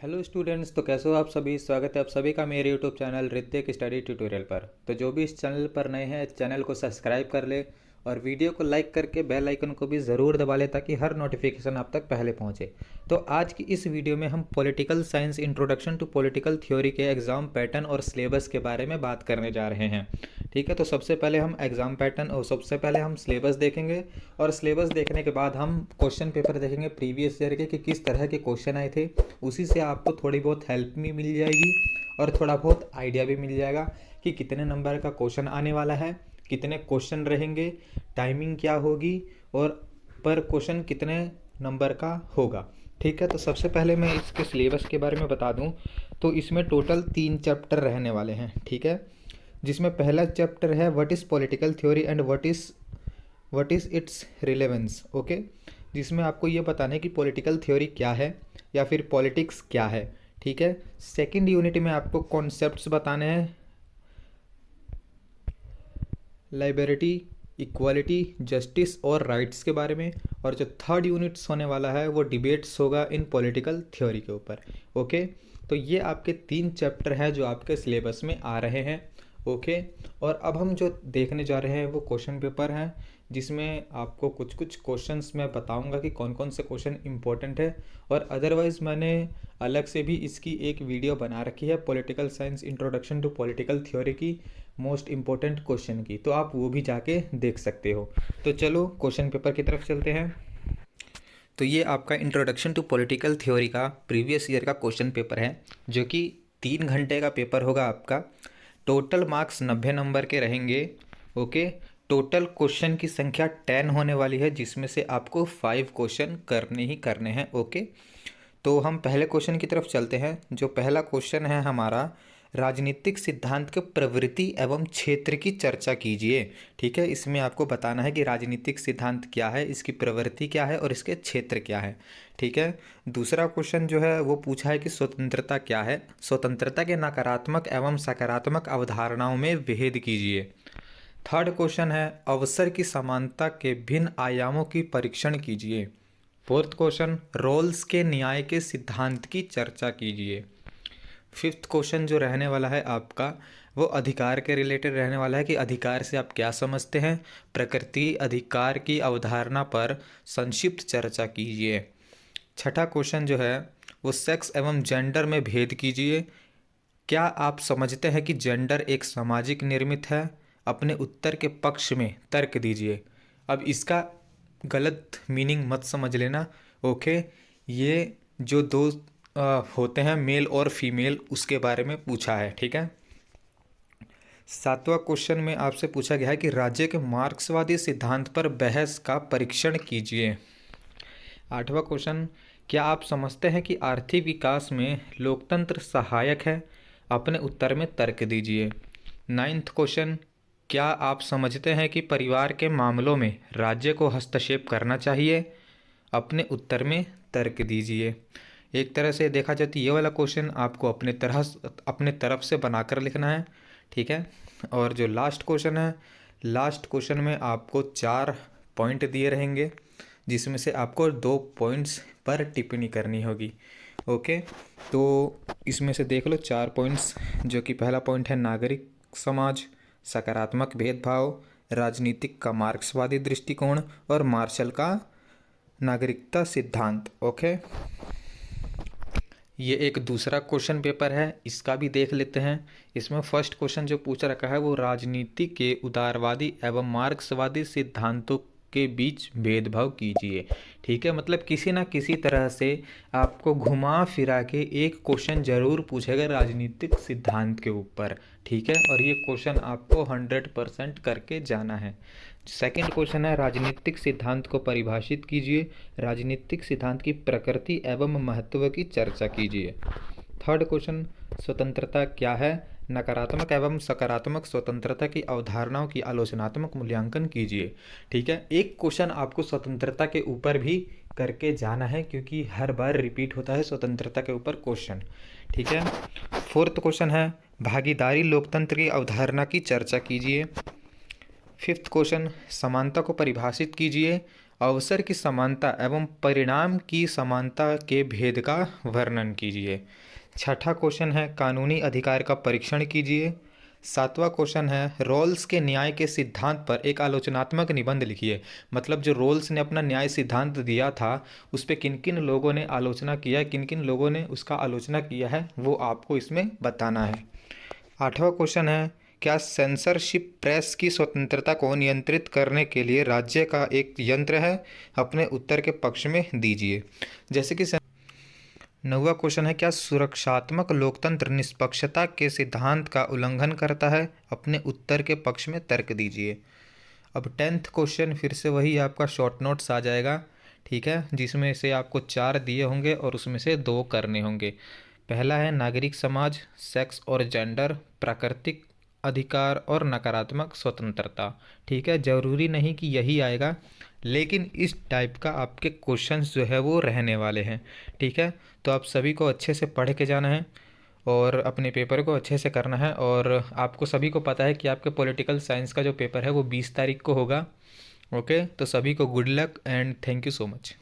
Hello students, तो कैसे हो आप सभी। स्वागत है आप सभी का मेरे YouTube channel Hrithik study tutorial पर। तो जो भी इस चैनल पर नए हैं, चैनल को सब्सक्राइब कर ले और वीडियो को लाइक करके बेल आइकन को भी ज़रूर दबा ले ताकि हर नोटिफिकेशन आप तक पहले पहुंचे। तो आज की इस वीडियो में हम political science introduction to political theory के एग्ज़ाम पैटर्न और सिलेबस के बारे में बात करने जा रहे हैं। ठीक है, तो सबसे पहले हम एग्ज़ाम पैटर्न और सबसे पहले हम सिलेबस देखेंगे और सिलेबस देखने के बाद हम क्वेश्चन पेपर देखेंगे प्रीवियस ईयर के कि किस तरह के क्वेश्चन आए थे। उसी से आपको थोड़ी बहुत हेल्प भी मिल जाएगी और थोड़ा बहुत आइडिया भी मिल जाएगा कि कितने नंबर का क्वेश्चन आने वाला है, कितने क्वेश्चन रहेंगे, टाइमिंग क्या होगी और पर क्वेश्चन कितने नंबर का होगा। ठीक है, तो सबसे पहले मैं इसके सिलेबस के बारे में बता दूं तो इसमें टोटल 3 चैप्टर रहने वाले हैं। ठीक है, जिसमें पहला चैप्टर है what is political theory and what is it's relevance. Okay, जिसमें आपको ये बताना है कि पॉलिटिकल थ्योरी क्या है या फिर पॉलिटिक्स क्या है। ठीक है, सेकंड यूनिट में आपको कॉन्सेप्ट्स बताने हैं, लाइबर्टी, इक्वालिटी, जस्टिस और राइट्स के बारे में। और जो थर्ड यूनिट्स होने वाला है वो डिबेट्स होगा इन पॉलिटिकल थ्योरी के ऊपर। ओके, तो ये आपके 3 चैप्टर हैं जो आपके सिलेबस में आ रहे हैं। ओके, और अब हम जो देखने जा रहे हैं वो क्वेश्चन पेपर हैं, जिसमें आपको कुछ कुछ क्वेश्चंस मैं बताऊंगा कि कौन कौन से क्वेश्चन इंपॉर्टेंट है। और अदरवाइज़ मैंने अलग से भी इसकी एक वीडियो बना रखी है political science introduction to political theory की मोस्ट इम्पोर्टेंट क्वेश्चन की, तो आप वो भी जाके देख सकते हो। तो चलो क्वेश्चन पेपर की तरफ चलते हैं। तो ये आपका इंट्रोडक्शन टू पॉलिटिकल थ्योरी का प्रीवियस ईयर का क्वेश्चन पेपर है, जो कि 3 घंटे का पेपर होगा आपका। टोटल मार्क्स 90 नंबर के रहेंगे। ओके, टोटल क्वेश्चन की संख्या 10 होने वाली है, जिसमें से आपको 5 क्वेश्चन करने ही करने हैं। ओके, तो हम पहले क्वेश्चन की तरफ चलते हैं। जो पहला क्वेश्चन है हमारा, राजनीतिक सिद्धांत के प्रवृत्ति एवं क्षेत्र की चर्चा कीजिए। ठीक है, इसमें आपको बताना है कि राजनीतिक सिद्धांत क्या है, इसकी प्रवृत्ति क्या है और इसके क्षेत्र क्या है। ठीक है, दूसरा क्वेश्चन जो है वो पूछा है कि स्वतंत्रता क्या है, स्वतंत्रता के नकारात्मक एवं सकारात्मक अवधारणाओं में भेद कीजिए। थर्ड क्वेश्चन है अवसर की समानता के भिन्न आयामों की परीक्षण कीजिए। फोर्थ क्वेश्चन रोल्स के न्याय के सिद्धांत की चर्चा कीजिए। फिफ्थ क्वेश्चन जो रहने वाला है आपका वो अधिकार के रिलेटेड रहने वाला है कि अधिकार से आप क्या समझते हैं। प्रकृति अधिकार की अवधारणा पर संक्षिप्त चर्चा कीजिए। छठा क्वेश्चन जो है वो सेक्स एवं जेंडर में भेद कीजिए। क्या आप समझते हैं कि जेंडर एक सामाजिक निर्मित है। अपने उत्तर के पक्ष में तर्क दीजिए। अब इसका गलत मीनिंग मत समझ लेना। ओके, ये जो दो होते हैं मेल और फीमेल, उसके बारे में पूछा है। ठीक है, सातवां क्वेश्चन में आपसे पूछा गया है कि राज्य के मार्क्सवादी सिद्धांत पर बहस का परीक्षण कीजिए। आठवां क्वेश्चन, क्या आप समझते हैं कि आर्थिक विकास में लोकतंत्र सहायक है। अपने उत्तर में तर्क दीजिए। नाइन्थ क्वेश्चन, क्या आप समझते हैं कि परिवार के मामलों में राज्य को हस्तक्षेप करना चाहिए। अपने उत्तर में तर्क दीजिए। एक तरह से देखा जाए तो ये वाला क्वेश्चन आपको अपने तरफ से बनाकर लिखना है। ठीक है, और जो लास्ट क्वेश्चन है, लास्ट क्वेश्चन में आपको 4 पॉइंट दिए रहेंगे, जिसमें से आपको 2 पॉइंट्स पर टिप्पणी करनी होगी। ओके, तो इसमें से देख लो 4 पॉइंट्स, जो कि पहला पॉइंट है नागरिक समाज, सकारात्मक भेदभाव, राजनीतिक का मार्क्सवादी दृष्टिकोण और मार्शल का नागरिकता सिद्धांत। ओके, ये एक दूसरा क्वेश्चन पेपर है, इसका भी देख लेते हैं। इसमें फर्स्ट क्वेश्चन जो पूछा रखा है वो राजनीति के उदारवादी एवं मार्क्सवादी सिद्धांतों के बीच भेदभाव कीजिए। ठीक है, मतलब किसी ना किसी तरह से आपको घुमा फिरा के एक क्वेश्चन जरूर पूछेगा राजनीतिक सिद्धांत के ऊपर। ठीक है, और ये क्वेश्चन आपको 100% करके जाना है। सेकंड क्वेश्चन है राजनीतिक सिद्धांत को परिभाषित कीजिए। राजनीतिक सिद्धांत की प्रकृति एवं महत्व की चर्चा कीजिए। थर्ड क्वेश्चन, स्वतंत्रता क्या है। नकारात्मक एवं सकारात्मक स्वतंत्रता की अवधारणाओं की आलोचनात्मक मूल्यांकन कीजिए। ठीक है, एक क्वेश्चन आपको स्वतंत्रता के ऊपर भी करके जाना है, क्योंकि हर बार रिपीट होता है स्वतंत्रता के ऊपर क्वेश्चन। ठीक है, फोर्थ क्वेश्चन है भागीदारी लोकतंत्र की अवधारणा की चर्चा कीजिए। फिफ्थ क्वेश्चन, समानता को परिभाषित कीजिए अवसर की समानता एवं परिणाम की समानता के भेद का वर्णन कीजिए। छठा क्वेश्चन है कानूनी अधिकार का परीक्षण कीजिए। सातवां क्वेश्चन है रोल्स के न्याय के सिद्धांत पर एक आलोचनात्मक निबंध लिखिए। मतलब जो रोल्स ने अपना न्याय सिद्धांत दिया था उस पर किन किन लोगों ने आलोचना किया है, किन किन लोगों ने उसका आलोचना किया है, वो आपको इसमें बताना है। आठवां क्वेश्चन है क्या सेंसरशिप प्रेस की स्वतंत्रता को नियंत्रित करने के लिए राज्य का एक यंत्र है? अपने उत्तर के पक्ष में दीजिए। जैसे कि नौवां क्वेश्चन है क्या सुरक्षात्मक लोकतंत्र निष्पक्षता के सिद्धांत का उल्लंघन करता है? अपने उत्तर के पक्ष में तर्क दीजिए। अब 10th क्वेश्चन फिर से वही आपका शॉर्ट नोट्स आ जाएगा, ठीक है, जिसमें से आपको 4 दिए होंगे और उसमें से 2 करने होंगे। पहला है नागरिक समाज, सेक्स और जेंडर, प्राकृतिक अधिकार और नकारात्मक स्वतंत्रता। ठीक है, ज़रूरी नहीं कि यही आएगा, लेकिन इस टाइप का आपके क्वेश्चंस जो है वो रहने वाले हैं। ठीक है, तो आप सभी को अच्छे से पढ़ के जाना है और अपने पेपर को अच्छे से करना है। और आपको सभी को पता है कि आपके पॉलिटिकल साइंस का जो पेपर है वो 20 तारीख को होगा। ओके, तो सभी को good luck and thank you so much.